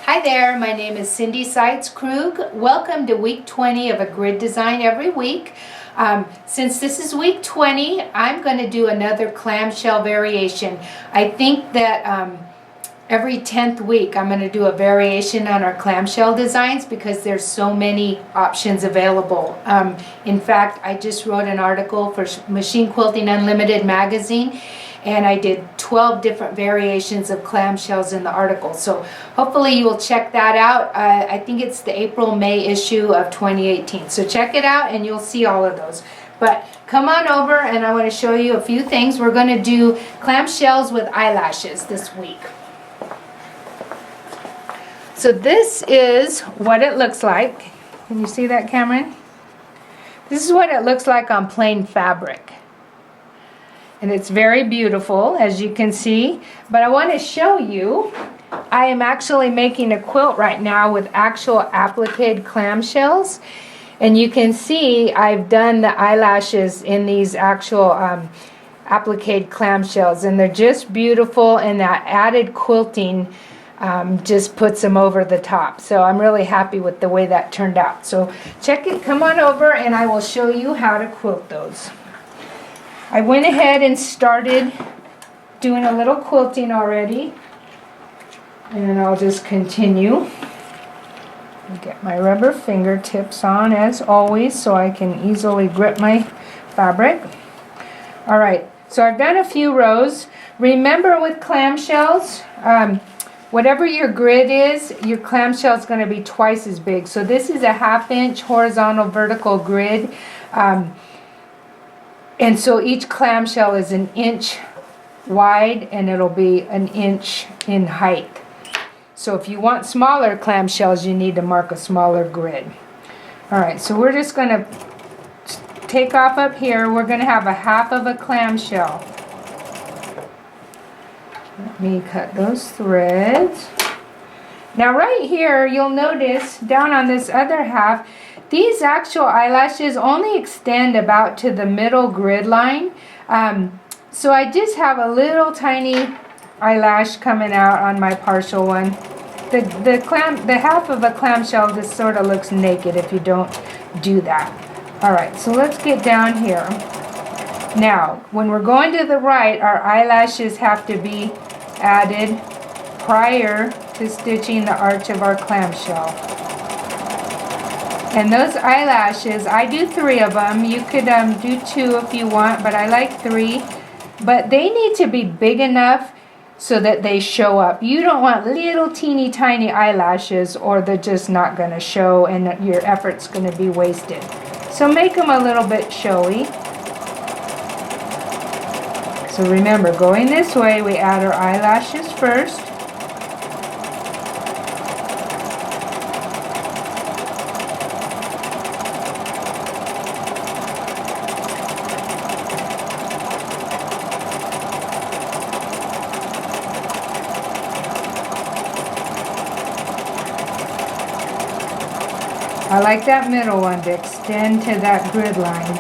Hi there, my name is Cindy Seitz Krug. Welcome to week 20 of a grid design every week. Since this is week 20, I'm going to do another clamshell variation. I think that every 10th week I'm going to do a variation on our clamshell designs because there's so many options available. In fact, I just wrote an article for Machine Quilting Unlimited magazine, and I did 12 different variations of clamshells in the article. So hopefully you will check that out. I think it's the April-May issue of 2018. So check it out and you'll see all of those. But come on over and I want to show you a few things. We're going to do clamshells with eyelashes this week. So this is what it looks like. Can you see that, Cameron? This is what it looks like on plain fabric. And it's very beautiful, as you can see. But I want to show you, I am actually making a quilt right now with actual applique clamshells. And you can see I've done the eyelashes in these actual applique clamshells. And they're just beautiful, and that added quilting just puts them over the top. So I'm really happy with the way that turned out. So check it, come on over, and I will show you how to quilt those. I went ahead and started doing a little quilting already, and I'll just continue. Get my rubber fingertips on as always so I can easily grip my fabric. Alright, so I've done a few rows. Remember with clamshells, whatever your grid is, your clamshell is going to be twice as big. So this is a 1/2 inch horizontal vertical grid. And so each clamshell is 1 inch wide and it'll be 1 inch in height. So if you want smaller clamshells, you need to mark a smaller grid. Alright, so we're just going to take off up here. We're going to have 1/2 of a clamshell. Let me cut those threads. Now right here, you'll notice down on this other half, these actual eyelashes only extend about to the middle grid line. So I just have a little tiny eyelash coming out on my partial one. The half of a clamshell just sort of looks naked if you don't do that. Alright, so let's get down here. Now, when we're going to the right, our eyelashes have to be added prior to stitching the arch of our clamshell. And those eyelashes, I do 3 of them. You could do 2 if you want, but I like 3. But they need to be big enough so that they show up. You don't want little teeny tiny eyelashes or they're just not going to show and your effort's going to be wasted. So make them a little bit showy. So remember, going this way, we add our eyelashes first. I like that middle one to extend to that grid line.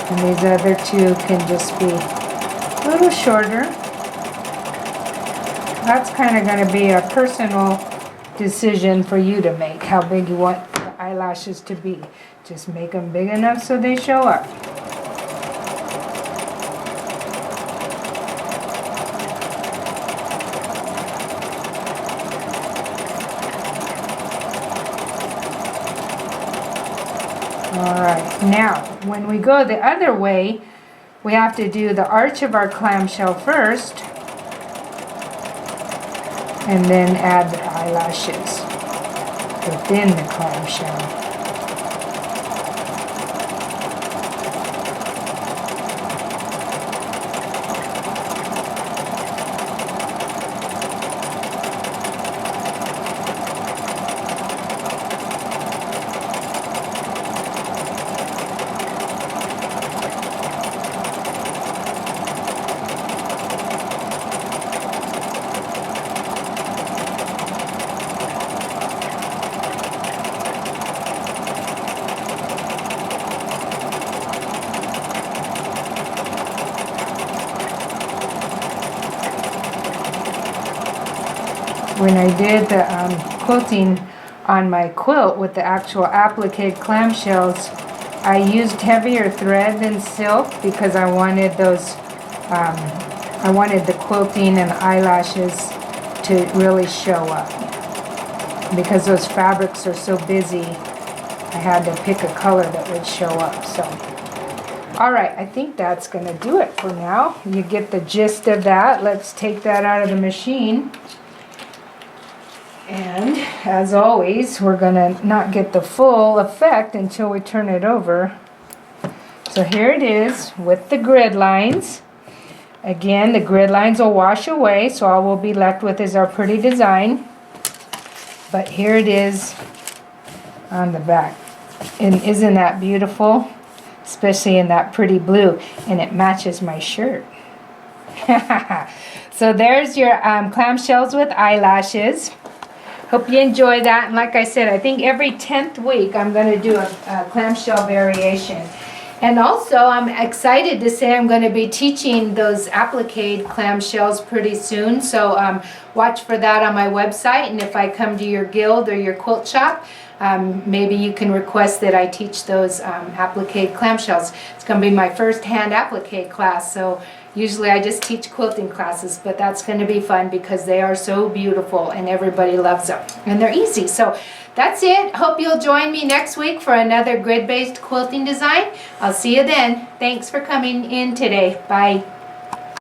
And these other 2 can just be a little shorter. That's kind of going to be a personal decision for you to make, how big you want the eyelashes to be. Just make them big enough so they show up. Alright, now when we go the other way, we have to do the arch of our clamshell first and then add the eyelashes within the clamshell. when I did the quilting on my quilt with the actual applique clamshells, I used heavier thread than silk because I wanted those, I wanted the quilting and eyelashes to really show up. Because those fabrics are so busy, I had to pick a color that would show up. So, alright, I think that's going to do it for now. You get the gist of that. Let's take that out of the machine. And as always, we're going to not get the full effect until we turn it over. So here it is with the grid lines. Again, the grid lines will wash away, so all we'll be left with is our pretty design. But here it is on the back. And isn't that beautiful? Especially in that pretty blue. And it matches my shirt. So there's your clamshells with eyelashes. Hope you enjoy that. And like I said, I think every 10th week I'm going to do a clamshell variation. And also I'm excited to say I'm going to be teaching those applique clamshells pretty soon. So watch for that on my website. And if I come to your guild or your quilt shop, maybe you can request that I teach those applique clamshells. It's going to be my first hand applique class. So usually I just teach quilting classes, but that's going to be fun because they are so beautiful and everybody loves them. And they're easy. So that's it. Hope you'll join me next week for another grid-based quilting design. I'll see you then. Thanks for coming in today. Bye.